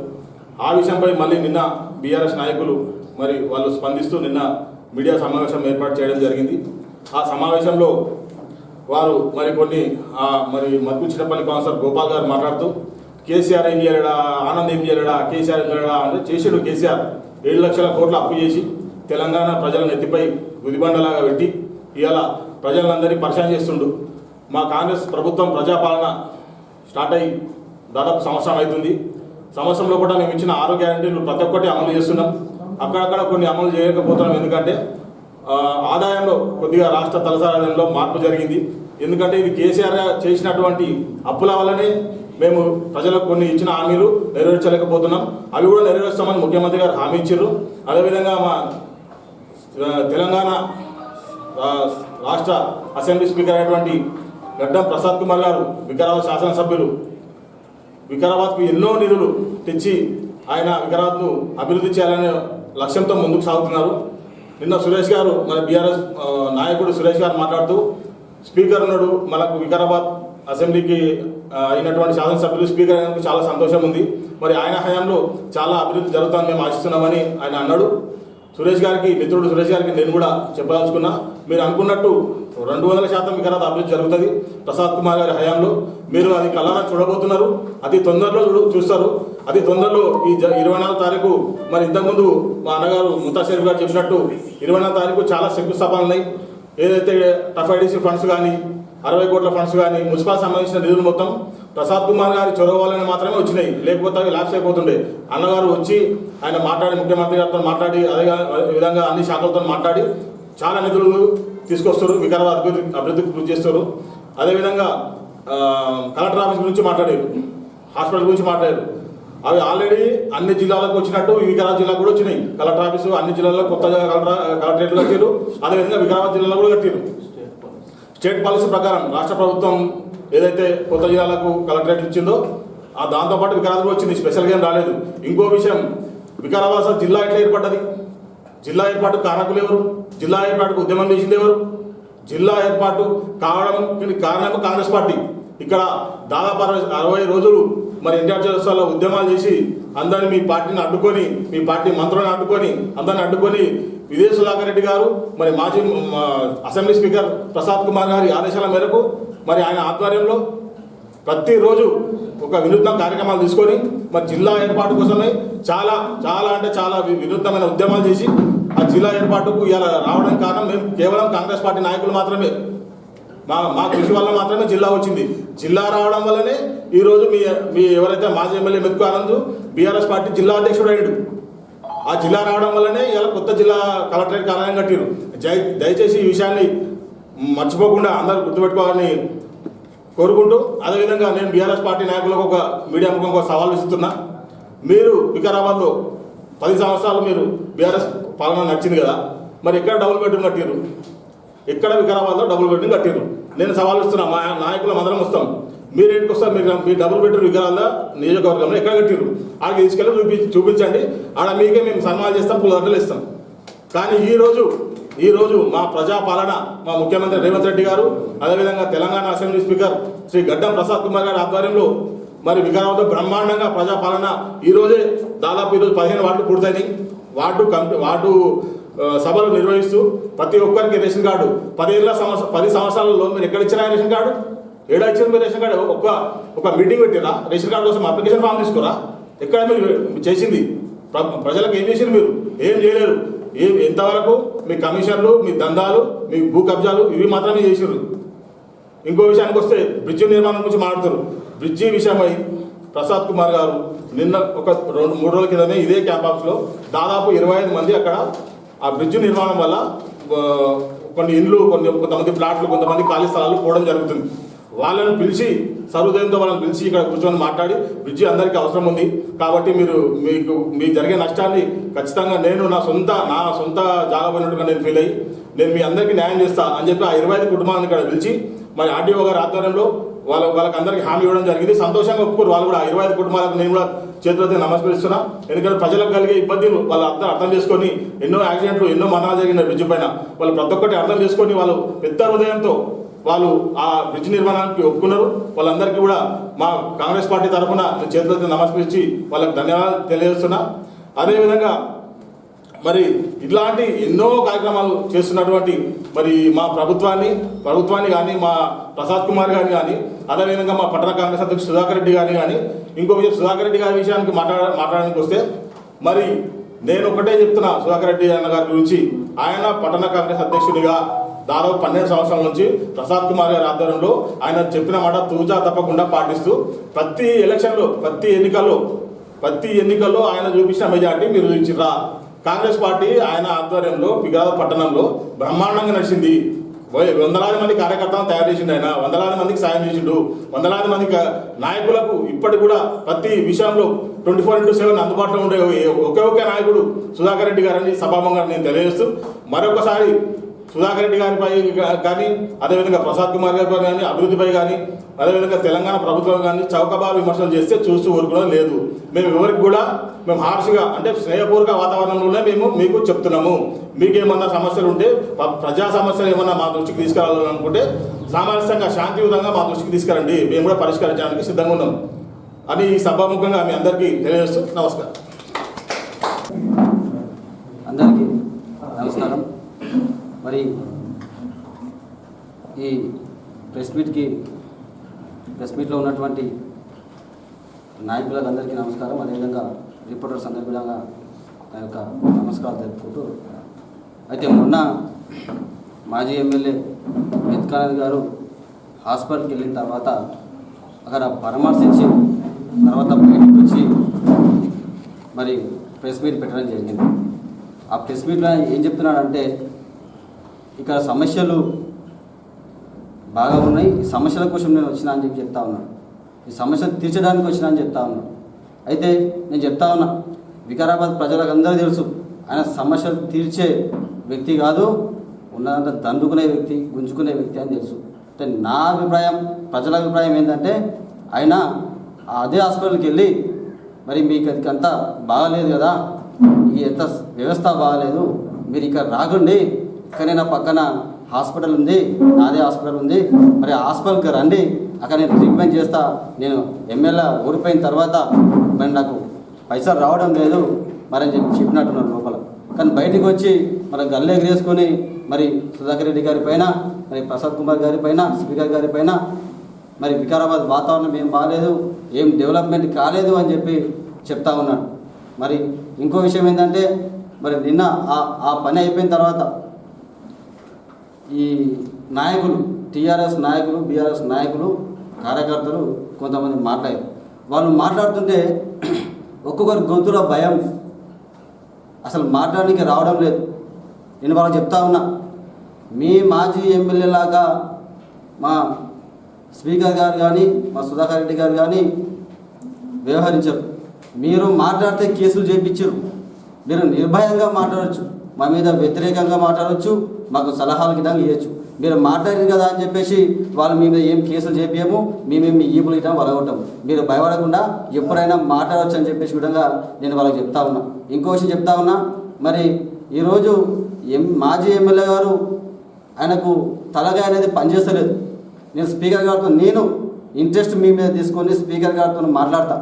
ఆ విషయంపై మళ్ళీ నిన్న బీఆర్ఎస్ నాయకులు మరి వాళ్ళు స్పందిస్తూ నిన్న మీడియా సమావేశం ఏర్పాటు చేయడం జరిగింది. ఆ కేసీఆర్ ఏం చేయలేడా, ఆనంద్ ఏం చేయలేడా, కేసీఆర్ ఏం చేయలేడా అంటే చేసాడు. కేసీఆర్ 7 లక్షల కోట్ల అప్పు చేసి తెలంగాణ ప్రజలను ఎత్తిపై గుదిబండలాగా పెట్టి ఇవాళ ప్రజలందరినీ పరిచయం చేస్తుండు. మా కాంగ్రెస్ ప్రభుత్వం ప్రజాపాలన స్టార్ట్ అయ్యి దాదాపు సంవత్సరం అవుతుంది. సంవత్సరంలో కూడా మేము ఇచ్చిన 6 గ్యారెంటీలు ప్రతి ఒక్కటి అమలు చేస్తున్నాం. అక్కడక్కడ కొన్ని అమలు చేయకపోతున్నాం. ఎందుకంటే ఆదాయంలో కొద్దిగా రాష్ట్ర తలసరిలో మార్పు జరిగింది. ఎందుకంటే ఇది కేసీఆర్ చేసినటువంటి అప్పుల వల్లనే మేము ప్రజలకు కొన్ని ఇచ్చిన హామీలు నెరవేర్చలేకపోతున్నాం. అవి కూడా నెరవేరుస్తామని ముఖ్యమంత్రి గారు హామీ ఇచ్చారు. అదేవిధంగా మా తెలంగాణ రాష్ట్ర అసెంబ్లీ స్పీకర్ అయినటువంటి గడ్డం ప్రసాద్ కుమార్ గారు వికారాబాద్ శాసనసభ్యులు వికారాబాద్కు ఎన్నో నిధులు తెచ్చి ఆయన వికారాబాద్ను అభివృద్ధి చేయాలనే లక్ష్యంతో ముందుకు సాగుతున్నారు. నిన్న సురేష్ గారు, మన బీఆర్ఎస్ నాయకుడు సురేష్ గారు మాట్లాడుతూ స్పీకర్ ఉన్నాడు, మనకు వికారాబాద్ అసెంబ్లీకి అయినటువంటి శాసనసభ్యులు స్పీకర్ అయినందుకు చాలా సంతోషం ఉంది. మరి ఆయన హయాంలో చాలా అభివృద్ధి జరుగుతుందని మేము ఆశిస్తున్నామని ఆయన అన్నాడు. సురేష్ గారికి, మిత్రుడు సురేష్ గారికి నేను కూడా చెప్పదలుచుకున్నా, మీరు అనుకున్నట్టు 200% వికారాబాద్ అభివృద్ధి జరుగుతుంది ప్రసాద్ కుమార్ గారి హయాంలో. మీరు అది కళ్ళారా చూడబోతున్నారు. అతి తొందరలో చూస్తారు. అతి తొందరలో ఈ 24 తారీఖు, మరి ఇంతకుముందు మా అన్నగారు ముత్తాషరీఫ్ గారు చెప్పినట్టు 24 తారీఖు చాలా శంకుస్థాపనలు ఉన్నాయి. ఏదైతే టఫ్ఐడిసి ఫండ్స్ కానీ, 60 కోట్ల ఫండ్స్ కానీ, మున్సిపల్ సంబంధించిన నిధులు మొత్తం ప్రసాద్ కుమార్ గారి చొరవ వల్లనే మాత్రమే వచ్చినాయి. లేకపోతే అవి ల్యాప్స్ అయిపోతుండే. అన్నగారు వచ్చి ఆయన మాట్లాడి, ముఖ్యమంత్రి గారితో మాట్లాడి, అదే విధంగా అన్ని శాఖలతో మాట్లాడి చాలా నిధులు తీసుకొస్తారు, వికారాబాద్ అభివృద్ధికి కృషి చేస్తారు. అదేవిధంగా కలెక్టర్ ఆఫీస్ గురించి మాట్లాడారు, హాస్పిటల్ గురించి మాట్లాడారు. అవి ఆల్రెడీ అన్ని జిల్లాలకు వచ్చినట్టు ఈ వికారాబాద్ జిల్లా కూడా వచ్చినాయి. కలెక్టర్ ఆఫీసు అన్ని జిల్లాల్లో కొత్తగా కలెక్టరేట్లు కట్టారు. అదేవిధంగా వికారాబాద్ జిల్లాలో కూడా కట్టారు. స్టేట్ పాలసీ ప్రకారం రాష్ట్ర ప్రభుత్వం ఏదైతే కొత్త జిల్లాలకు కలెక్టరేట్లు ఇచ్చిందో దాంతోపాటు వికారాబాద్ వచ్చింది. స్పెషల్గా ఏం రాలేదు. ఇంకో విషయం, వికారాబాద్ జిల్లా ఎట్లా ఏర్పడ్డది? జిల్లా ఏర్పాటు కారకులు ఎవరు? జిల్లా ఏర్పాటుకు ఉద్యమం చేసింది ఎవరు? జిల్లా ఏర్పాటు కావడానికి కారణం కాంగ్రెస్ పార్టీ. ఇక్కడ దాదాపు 60 రోజులు మరి ఎన్టీఆర్ చౌరస్తాలో ఉద్యమాలు చేసి అందరినీ మీ పార్టీని అడ్డుకొని, మీ పార్టీ మంత్రులను అడ్డుకొని, అందరిని అడ్డుకొని విదేశ్ సుధాకర్ రెడ్డి గారు, మరి మాజీ అసెంబ్లీ స్పీకర్ ప్రసాద్ కుమార్ గారి ఆదేశాల మేరకు మరి ఆయన ఆధ్వర్యంలో ప్రతిరోజు ఒక వినూత్న కార్యక్రమాలు తీసుకొని మరి జిల్లా ఏర్పాటు కోసమే చాలా చాలా అంటే చాలా వినూత్నమైన ఉద్యమాలు చేసి ఆ జిల్లా ఏర్పాటుకు ఇలా రావడానికి కారణం మేము కేవలం కాంగ్రెస్ పార్టీ నాయకులు మాత్రమే. మా కృషి వల్ల మాత్రమే జిల్లా వచ్చింది. జిల్లా రావడం వల్లనే ఈరోజు మీ ఎవరైతే మాజీ ఎమ్మెల్యే మెతుకు ఆనంద్ బీఆర్ఎస్ పార్టీ జిల్లా అధ్యక్షుడు అయ్యాడు. ఆ జిల్లా రావడం వల్లనే ఇలా కొత్త జిల్లా కలెక్టరేట్ కార్యాలయం కట్టారు. దయచేసి ఈ విషయాన్ని మర్చిపోకుండా అందరూ గుర్తుపెట్టుకోవాలని కోరుకుంటూ, అదేవిధంగా నేను బీఆర్ఎస్ పార్టీ నాయకులకు ఒక మీడియా ముఖంగా సవాల్ ఇస్తున్నా. మీరు వికారాబాద్లో 10 సంవత్సరాలు మీరు బీఆర్ఎస్ పాలన నడిచింది కదా, మరి ఎక్కడ డబుల్ బెడ్రూమ్ కట్టారు? ఎక్కడ వికారాబాద్లో డబుల్ బెడ్రూమ్ కట్టారు? నేను సవాల్ ఇస్తున్నా, మా నాయకులం అందరం వస్తాం. మీరు ఏంటికి వస్తారు? మీ డబుల్ బెడ్రూమ్ వికారాబాద్ నియోజకవర్గంలో ఎక్కడ కట్టారు? ఆడికి తీసుకెళ్ళి చూపించండి. ఆడ మీకే మేము సన్మానం చేస్తాం, పూలదండలు ఇస్తాం. కానీ ఈరోజు మా ప్రజాపాలన, మా ముఖ్యమంత్రి రేవంత్ రెడ్డి గారు, అదేవిధంగా తెలంగాణ అసెంబ్లీ స్పీకర్ శ్రీ గడ్డం ప్రసాద్ కుమార్ గారి ఆధ్వర్యంలో మరి వికారాబాద్లో బ్రహ్మాండంగా ప్రజాపాలన ఈరోజే దాదాపు ఈరోజు 15 వార్డులు పూర్తయినాయి. వార్డు సభలు నిర్వహిస్తూ ప్రతి ఒక్కరికి రేషన్ కార్డు 10 సంవత్సరాలలో మీరు ఎక్కడ ఇచ్చినా రేషన్ కార్డు? ఏడా ఇచ్చారు మీరు రేషన్ కార్డు? ఒక మీటింగ్ పెట్టిరా? రేషన్ కార్డు కోసం అప్లికేషన్ ఫామ్ తీసుకోరా? ఎక్కడ మీరు చేసింది? ప్రజలకు ఏం చేసింది? మీరు ఏం చేయలేరు. ఎంతవరకు మీ కమిషన్లు, మీ దందాలు, మీ భూ కబ్జాలు ఇవి మాత్రమే చేసారు. ఇంకో విషయానికి వస్తే బ్రిడ్జి నిర్మాణం గురించి మాట్లాడుతారు. బ్రిడ్జి విషయమై ప్రసాద్ కుమార్ గారు నిన్న ఒక 2-3 రోజుల కిందమే ఇదే క్యాంప్ ఆఫీస్లో దాదాపు 25 మంది అక్కడ ఆ బ్రిడ్జి నిర్మాణం వల్ల కొన్ని ఇండ్లు, కొంతమంది ప్లాట్లు, కొంతమంది ఖాళీ స్థలాలు పోవడం జరుగుతుంది. వాళ్ళని పిలిచి సర్వోదయంతో వాళ్ళని పిలిచి ఇక్కడ కూర్చొని మాట్లాడి బ్రిడ్జి అందరికీ అవసరం ఉంది కాబట్టి మీకు జరిగే నష్టాన్ని ఖచ్చితంగా నేను నా సొంత జాగపోయినట్టుగా నేను ఫీల్ అయ్యి నేను మీ అందరికీ న్యాయం చేస్తా అని చెప్పి ఆ 25 కుటుంబాలను ఇక్కడ పిలిచి మరి ఆర్డీఓ గారి ఆధ్వర్యంలో వాళ్ళకి అందరికీ హామీ ఇవ్వడం జరిగింది. సంతోషంగా ఒప్పుకోరు వాళ్ళు కూడా. 25 కుటుంబాలకు నేను కూడా చేతులతో నమస్కరిస్తున్నా. ఎందుకంటే ప్రజలకు కలిగే ఇబ్బందులు వాళ్ళు అర్థం చేసుకొని, ఎన్నో యాక్సిడెంట్లు, ఎన్నో మరణాలు జరిగిన బ్రిడ్జి పైన వాళ్ళు ప్రతి ఒక్కటి అర్థం చేసుకొని వాళ్ళు పెద్ద హృదయంతో వాళ్ళు ఆ బ్రిడ్జ్ నిర్మాణానికి ఒప్పుకున్నారు. వాళ్ళందరికీ కూడా మా కాంగ్రెస్ పార్టీ తరఫున చేతులతో నమస్కరించి వాళ్ళకి ధన్యవాదాలు తెలియజేస్తున్నా. అదేవిధంగా మరి ఇట్లాంటి ఎన్నో కార్యక్రమాలు చేస్తున్నటువంటి మరి మా ప్రభుత్వాన్ని కానీ మా ప్రసాద్ కుమార్ గారిని కానీ అదేవిధంగా మా పట్టణ కాంగ్రెస్ అధ్యక్షుడు సుధాకర్ రెడ్డి గారిని కానీ ఇంకో విషయం సుధాకర్ రెడ్డి గారి విషయానికి మాట్లాడడానికి వస్తే మరి నేను ఒకటే చెప్తున్నా సుధాకర్ రెడ్డి అన్న గారి గురించి. ఆయన పట్టణ కాంగ్రెస్ అధ్యక్షుడిగా దాదాపు 12 సంవత్సరాల నుంచి ప్రసాద్ కుమార్ గారి ఆధ్వర్యంలో ఆయన చెప్పిన మాట తూచా తప్పకుండా పాటిస్తూ ప్రతి ఎలక్షన్లో ప్రతి ఎన్నికల్లో ఆయన చూపించిన మెజార్టీ మీరు చూపించిరా. కాంగ్రెస్ పార్టీ ఆయన ఆధ్వర్యంలో పిగాద పట్టణంలో బ్రహ్మాండంగా నడిచింది. వందలాది మంది కార్యకర్తలను తయారు చేసిండు ఆయన, వందలాది మందికి సాయం చేసిండు, వందలాది మంది నాయకులకు ఇప్పటికి కూడా ప్రతి విషయంలో 24/7 అందుబాటులో ఉండే ఒకే నాయకుడు సుధాకర్ రెడ్డి గారని సభాముఖంగా నేను తెలియజేస్తూ మరొకసారి సుధాకర్ రెడ్డి గారిపై కానీ అదేవిధంగా ప్రసాద్ కుమార్ గారిపై కానీ అభివృద్ధిపై కానీ అదేవిధంగా తెలంగాణ ప్రభుత్వం కానీ చౌకబారు విమర్శలు చేస్తే చూస్తూ ఊరుకోవడం లేదు. మేము ఎవరికి కూడా మేము హార్ష్గా అంటే స్నేహపూర్వక వాతావరణంలోనే మేము మీకు చెప్తున్నాము. మీకేమన్నా సమస్యలు ఉంటే ప్రజా సమస్యలు ఏమన్నా మా దృష్టికి తీసుకురావాలనుకుంటే సామరస్యంగా శాంతియుతంగా మా దృష్టికి తీసుకురండి, మేము కూడా పరిష్కరించడానికి సిద్ధంగా ఉన్నాం అని ఈ సభాముఖంగా మీ అందరికీ తెలియజేస్తూ నమస్కారం. అందరికీ నమస్కారం. మరి ఈ ప్రెస్ మీట్లో ఉన్నటువంటి నాయకులకు అందరికీ నమస్కారం. అదేవిధంగా రిపోర్టర్స్ అందరికీ కూడా నా యొక్క నమస్కారాలు తెలుపుకుంటూ, అయితే మొన్న మాజీ ఎమ్మెల్యే మెత్కానంద్ గారు హాస్పిటల్కి వెళ్ళిన తర్వాత అక్కడ పరామర్శించి తర్వాత బయటకు వచ్చి మరి ప్రెస్ మీట్ పెట్టడం జరిగింది. ఆ ప్రెస్ మీట్లో ఏం చెప్తున్నాడంటే ఇక్కడ సమస్యలు బాగా ఉన్నాయి, ఈ సమస్యల కోసం నేను వచ్చినా అని చెప్పి చెప్తా ఉన్నాను, ఈ సమస్యలు తీర్చడానికి వచ్చినా అని చెప్తా ఉన్నాను. అయితే నేను చెప్తా ఉన్నా, వికారాబాద్ ప్రజలకు అందరూ తెలుసు ఆయన సమస్యలు తీర్చే వ్యక్తి కాదు, ఉన్నదంతా దండుకునే వ్యక్తి, గుంజుకునే వ్యక్తి అని తెలుసు. అంటే నా అభిప్రాయం, ప్రజల అభిప్రాయం ఏంటంటే ఆయన అదే హాస్పిటల్కి వెళ్ళి మరి మీకు అది అంతా బాగాలేదు కదా, ఈ ఎంత వ్యవస్థ బాగాలేదు, మీరు ఇక్కడ రాకండి, ఇక్కడనే నా పక్కన హాస్పిటల్ ఉంది, నాదే హాస్పిటల్ ఉంది, మరి హాస్పిటల్కి రండి, అక్కడ నేను ట్రీట్మెంట్ చేస్తా, నేను ఎమ్మెల్యే ఓడిపోయిన తర్వాత మరి నాకు పైసలు రావడం లేదు మరి అని చెప్పినట్టున్నారు లోపల. కానీ బయటకు వచ్చి మరి గల్లె ఎగిరేసుకొని మరి సుధాకర్ రెడ్డి గారి పైన, మరి ప్రసాద్ కుమార్ గారి పైన, స్పీకర్ గారి పైన మరి వికారాబాద్ వాతావరణం ఏం బాగాలేదు, ఏం డెవలప్మెంట్ కాలేదు అని చెప్పి చెప్తా ఉన్నాడు. మరి ఇంకో విషయం ఏంటంటే మరి నిన్న ఆ పని అయిపోయిన తర్వాత ఈ నాయకులు, టీఆర్ఎస్ నాయకులు, బీఆర్ఎస్ నాయకులు, కార్యకర్తలు కొంతమంది మాట్లాడారు. వాళ్ళు మాట్లాడుతుంటే ఒక్కొక్కరి గొంతులో భయం, అసలు మాట్లాడడానికి రావడం లేదు. నేను వాళ్ళకి చెప్తా ఉన్నా, మీ మాజీ ఎమ్మెల్యే లాగా మా స్పీకర్ గారు కానీ మా సుధాకర్ రెడ్డి గారు కానీ వ్యవహరించరు. మీరు మాట్లాడితే కేసులు చేయించరు, మీరు నిర్భయంగా మాట్లాడచ్చు, మా మీద వ్యతిరేకంగా మాట్లాడవచ్చు, మాకు సలహాలు గిటంగా ఇవ్వచ్చు. మీరు మాట్లాడారు కదా అని చెప్పేసి వాళ్ళు మీ మీద ఏం కేసులు చేపియము, మేమేమి మీ ఈపులు ఇవ్వడం వలగొట్టము. మీరు భయపడకుండా ఎప్పుడైనా మాట్లాడవచ్చు అని చెప్పేసి విధంగా నేను వాళ్ళకి చెప్తా ఉన్నా. ఇంకో విషయం చెప్తా ఉన్నా, మరి ఈరోజు మాజీ ఎమ్మెల్యే గారు ఆయనకు తలగా అనేది పనిచేస్తలేదు. నేను స్పీకర్ గారితో నేను ఇంట్రెస్ట్ మీ మీద తీసుకొని స్పీకర్ గారితో మాట్లాడతా.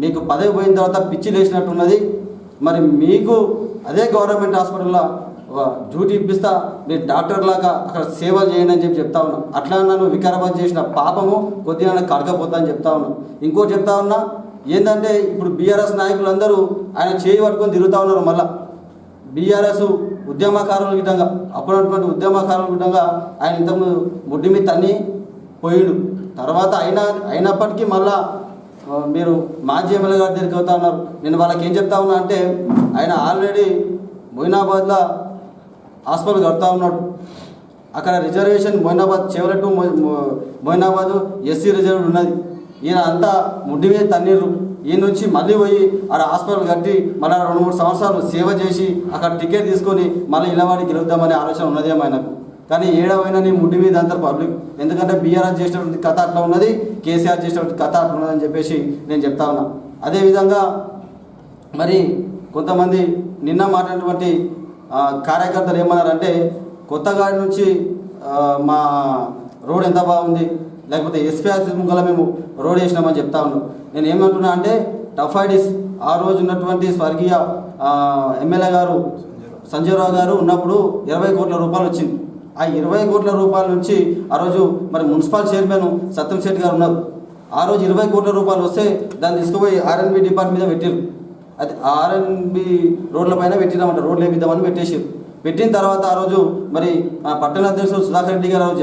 మీకు పదవి పోయిన తర్వాత పిచ్చి లేచినట్టున్నది, మరి మీకు అదే గవర్నమెంట్ హాస్పిటల్లో డ్యూటీ ఇప్పిస్తా, మీరు డాక్టర్ లాగా అక్కడ సేవలు చేయండి అని చెప్పి చెప్తా ఉన్నాం. అట్లా నన్ను వికారాబాద్ చేసిన పాపము కొద్దిగా కడకపోతా అని చెప్తా ఉన్నాం. ఇంకోటి చెప్తా ఉన్నా ఏంటంటే ఇప్పుడు బీఆర్ఎస్ నాయకులందరూ ఆయన చేయి పట్టుకొని తిరుగుతూ ఉన్నారు. మళ్ళీ బీఆర్ఎస్ ఉద్యమకారుల విధంగా, అప్పుడున్నటువంటి ఉద్యమకారుల విధంగా ఆయన ఇంతకుముందు ముడ్డి మీద తన్ని పోయిడు. తర్వాత అయినప్పటికీ మళ్ళా మీరు మాజీ ఎమ్మెల్యే గారి దగ్గరికి అవుతా ఉన్నారు. నేను వాళ్ళకి ఏం చెప్తా ఉన్నా అంటే ఆయన ఆల్రెడీ మొయినాబాద్లో హాస్పిటల్ కడతా ఉన్నాడు. అక్కడ రిజర్వేషన్ మొయినాబాద్ చివరట్టు మొయినాబాద్ ఎస్సీ రిజర్వ్ ఉన్నది. ఈయన అంతా ముడ్డి మీద తన్నీరు. ఈయన నుంచి మళ్ళీ పోయి ఆడ హాస్పిటల్ కట్టి మళ్ళీ 2-3 సంవత్సరాలు సేవ చేసి అక్కడ టికెట్ తీసుకొని మళ్ళీ ఇళ్ళవాడి గెలుద్దామనే ఆలోచన ఉన్నదేమో ఆయనకు. కానీ ఏడవైనా నీ ముడ్డి మీద అంతా పబ్లిక్, ఎందుకంటే బీఆర్ఎస్ చేసినటువంటి కథ అట్లా ఉన్నది, కేసీఆర్ చేసినటువంటి కథ అట్లా ఉన్నదని చెప్పేసి నేను చెప్తా ఉన్నా. అదేవిధంగా మరి కొంతమంది నిన్న మాట్లాడినటువంటి కార్యకర్తలు ఏమన్నారంటే కొత్తగాడి నుంచి మా రోడ్ ఎంత బాగుంది, లేకపోతే ఎస్పీ ఆఫీస్ ముంగల మేము రోడ్ వేసినామని చెప్తా ఉన్నాం. నేను ఏమంటున్నా అంటే టఫైడిస్ ఆ రోజు ఉన్నటువంటి స్వర్గీయ ఎమ్మెల్యే గారు సంజయ్ రావు గారు ఉన్నప్పుడు 20 కోట్ల రూపాయలు వచ్చింది. ఆ 20 కోట్ల రూపాయల నుంచి ఆ రోజు మరి మున్సిపల్ చైర్మన్ సత్యం శెట్టి గారు ఉన్నారు. ఆ రోజు 20 కోట్ల రూపాయలు వస్తే దాన్ని తీసుకుపోయి ఆర్ఎన్బి డిపార్ట్మెంట్ మీద పెట్టారు. అది ఆర్ఎన్బి రోడ్ల పైన పెట్టినామంట, రోడ్లు వేపిద్దామని పెట్టేసారు. పెట్టిన తర్వాత ఆ రోజు మరి పట్టణ అధ్యక్షుడు సుధాకర్ రెడ్డి గారు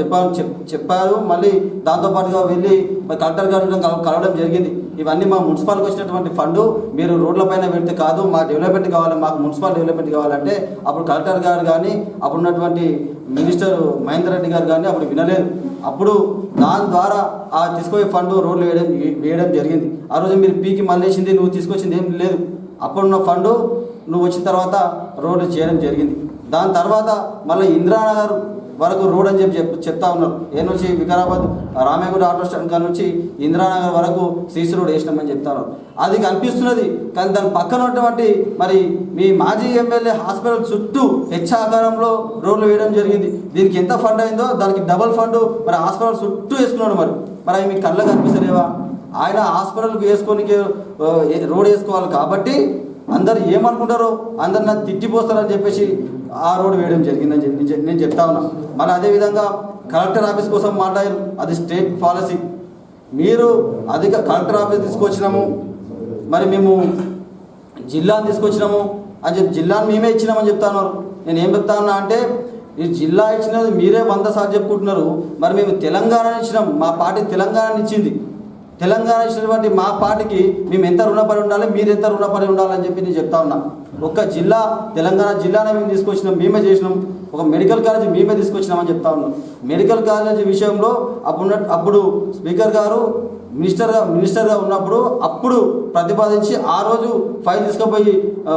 చెప్పారు. మళ్ళీ దాంతోపాటుగా వెళ్ళి మరి కలెక్టర్ గారు కలవడం జరిగింది. ఇవన్నీ మా మున్సిపాల్కి వచ్చినటువంటి ఫండు మీరు రోడ్లపైన పెడితే కాదు, మా డెవలప్మెంట్ కావాలి, మాకు మున్సిపల్ డెవలప్మెంట్ కావాలంటే అప్పుడు కలెక్టర్ గారు కానీ అప్పుడు ఉన్నటువంటి మినిస్టర్ మహేందర్ రెడ్డి గారు కానీ అప్పుడు వినలేదు. అప్పుడు దాని ద్వారా ఆ తీసుకుపోయే ఫండ్ రోడ్లు వేయడం జరిగింది. ఆ రోజు మీరు పీకి మళ్ళేసింది, నువ్వు తీసుకొచ్చింది ఏం లేదు. అప్పుడున్న ఫండు నువ్వు వచ్చిన తర్వాత రోడ్లు చేయడం జరిగింది. దాని తర్వాత మళ్ళీ ఇందిరానగర్ వరకు రోడ్ అని చెప్తా ఉన్నారు. ఏ నుంచి వికారాబాద్ రామేగూడ ఆటో స్టాండ్ కాడ నుంచి ఇందిరానగర్ వరకు సీసీ రోడ్ వేసినామని చెప్తా ఉన్నారు. అది కనిపిస్తున్నది. కానీ దాని పక్కన ఉన్నటువంటి మరి మీ మాజీ ఎమ్మెల్యే హాస్పిటల్ చుట్టూ హెచ్ఆకారంలో రోడ్లు వేయడం జరిగింది. దీనికి ఎంత ఫండ్ అయిందో దానికి డబల్ ఫండ్ మరి హాస్పిటల్ చుట్టూ వేసుకున్నాడు. మరి అవి మీ కళ్ళకు కనిపిస్తలేవా? ఆయన హాస్పిటల్కి వేసుకోనికి రోడ్ వేసుకోవాలి కాబట్టి అందరు ఏమనుకుంటారో అందరు నన్ను తిట్టిపోస్తారని చెప్పేసి ఆ రోడ్డు వేయడం జరిగిందని చెప్పి నేను చెప్తా ఉన్నా. మళ్ళీ అదేవిధంగా కలెక్టర్ ఆఫీస్ కోసం మాట్లాడారు. అది స్టేట్ పాలసీ. మీరు కలెక్టర్ ఆఫీస్ తీసుకొచ్చినాము, మరి మేము జిల్లాను తీసుకొచ్చినాము అని చెప్పి జిల్లాను మేమే ఇచ్చినామని చెప్తా ఉన్నారు. నేను ఏం చెప్తా ఉన్నా అంటే ఈ జిల్లా ఇచ్చినది మీరే 100 సార్లు చెప్పుకుంటున్నారు. మరి మేము తెలంగాణ ఇచ్చినాం, మా పార్టీ తెలంగాణ ఇచ్చింది. తెలంగాణ ఇచ్చినటువంటి మా పార్టీకి మేము ఎంత రుణపడి ఉండాలి, మీరు ఎంత రుణపడి ఉండాలని చెప్పి నేను చెప్తా ఉన్నా. ఒక్క జిల్లా తెలంగాణ జిల్లానే మేము తీసుకొచ్చినాం, మేమే చేసినాం. ఒక మెడికల్ కాలేజ్ మేమే తీసుకొచ్చినామని చెప్తా ఉన్నాం. మెడికల్ కాలేజ్ విషయంలో అప్పుడు స్పీకర్ గారు మినిస్టర్గా ఉన్నప్పుడు అప్పుడు ప్రతిపాదించి ఆ రోజు ఫైల్ తీసుకుపోయి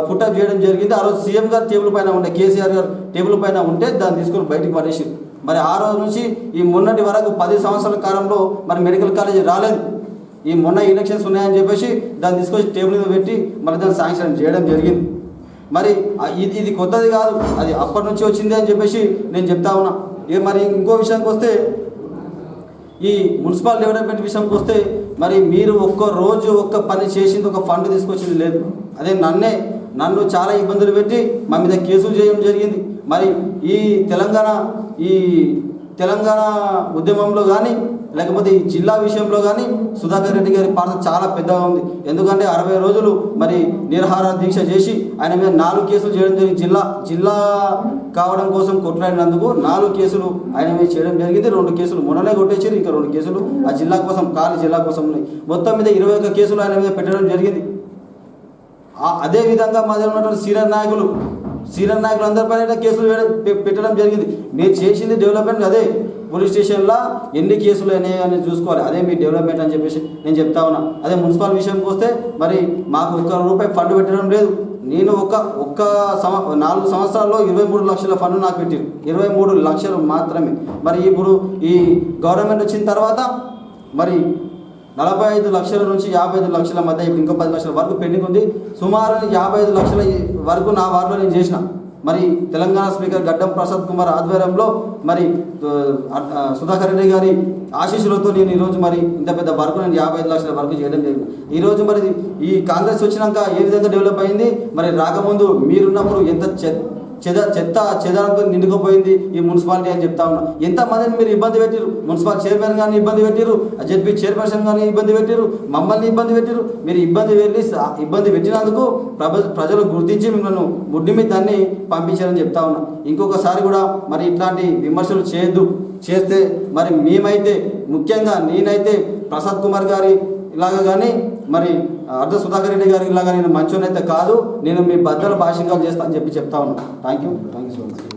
పుట్టప్ చేయడం జరిగింది. ఆ రోజు సీఎం గారు టేబుల్ పైన ఉండే, కేసీఆర్ గారు టేబుల్ పైన ఉంటే దాన్ని తీసుకొని బయటికి పడేసి మరి ఆ రోజు నుంచి ఈ మొన్నటి వరకు 10 సంవత్సరాల కాలంలో మరి మెడికల్ కాలేజ్ రాలేదు. ఈ మొన్న ఎలక్షన్స్ ఉన్నాయని చెప్పేసి దాన్ని తీసుకొచ్చి టేబుల్ మీద పెట్టి మళ్ళీ దాన్ని శాంక్షన్ చేయడం జరిగింది. మరి ఇది కొత్తది కాదు, అది అప్పటి నుంచి వచ్చింది అని చెప్పేసి నేను చెప్తా ఉన్నా. మరి ఇంకో విషయానికి వస్తే ఈ మున్సిపల్ డెవలప్మెంట్ విషయానికి వస్తే మరి మీరు ఒక్క పని చేసింది, ఒక ఫండ్ తీసుకొచ్చింది లేదు. అదే నన్ను చాలా ఇబ్బందులు పెట్టి మా మీద కేసులు చేయడం జరిగింది. మరి ఈ తెలంగాణ ఉద్యమంలో కానీ లేకపోతే ఈ జిల్లా విషయంలో కానీ సుధాకర్ రెడ్డి గారి పాత్ర చాలా పెద్దగా ఉంది. ఎందుకంటే 60 రోజులు మరి నిరాహార దీక్ష చేసి ఆయన మీద 4 కేసులు చేయడం జరిగింది. జిల్లా కావడం కోసం కొట్లాడినందుకు 4 కేసులు ఆయన మీద చేయడం జరిగింది. 2 కేసులు మొన్ననే కొట్టేసారు, ఇంకా 2 కేసులు ఆ జిల్లా కోసం జిల్లా కోసం ఉన్నాయి. మొత్తం మీద 21 కేసులు ఆయన మీద పెట్టడం జరిగింది. అదేవిధంగా మా దగ్గర ఉన్నటువంటి సీనియర్ నాయకులు అందరిపైన కేసులు పెట్టడం జరిగింది. మీరు చేసింది డెవలప్మెంట్, అదే పోలీస్ స్టేషన్లో ఎన్ని కేసులు అని చూసుకోవాలి, అదే మీ డెవలప్మెంట్ అని చెప్పేసి నేను చెప్తా ఉన్నా. అదే మున్సిపల్ విషయానికి వస్తే మరి మాకు ₹1 ఫండ్ పెట్టడం లేదు. నేను ఒక్క 4 సంవత్సరాల్లో 23 లక్షల ఫండ్ నాకు పెట్టారు, 23 లక్షలు మాత్రమే. మరి ఇప్పుడు ఈ గవర్నమెంట్ వచ్చిన తర్వాత మరి 45 లక్షల నుంచి 55 లక్షల మధ్య ఇప్పుడు ఇంకో 10 లక్షల వరకు పెండింగ్ ఉంది. సుమారు 55 లక్షల వరకు నా వార్డులో నేను చేసిన. మరి తెలంగాణ స్పీకర్ గడ్డం ప్రసాద్ కుమార్ ఆధ్వర్యంలో మరి సుధాకర్ రెడ్డి గారి ఆశీస్సులతో నేను ఈరోజు మరి ఇంత పెద్ద వర్క్ నేను 55 లక్షల వరకు చేయడం జరిగింది. ఈరోజు మరి ఈ కాంగ్రెస్ వచ్చినాక ఏ విధంగా డెవలప్ అయింది, మరి రాకముందు మీరున్నప్పుడు ఎంత చెదారంతో నిండుకుపోయింది ఈ మున్సిపాలిటీ అని చెప్తా ఉన్నా. ఎంతమందిని మీరు ఇబ్బంది పెట్టిరు, మున్సిపల్ చైర్మన్ కానీ ఇబ్బంది పెట్టిరు, జెడ్పీ చైర్పర్సన్ కానీ ఇబ్బంది పెట్టిరు, మమ్మల్ని ఇబ్బంది పెట్టిరు. మీరు ఇబ్బంది పెట్టినందుకు ప్రజలు గుర్తించి మిమ్మల్ని ముడ్డి మీద దాన్ని పంపించారని చెప్తా ఉన్నా. ఇంకొకసారి కూడా మరి ఇట్లాంటి విమర్శలు చేస్తే మరి మేమైతే ముఖ్యంగా నేనైతే ప్రసాద్ కుమార్ గారి ఇలాగా కానీ మరి అర్ధ సుధాకర్ రెడ్డి గారికి ఇలాగా నేను మంచోనైతే కాదు, నేను మీ బద్దల భాషికాలు చేస్తా అని చెప్తా ఉన్నాను. Thank you so much.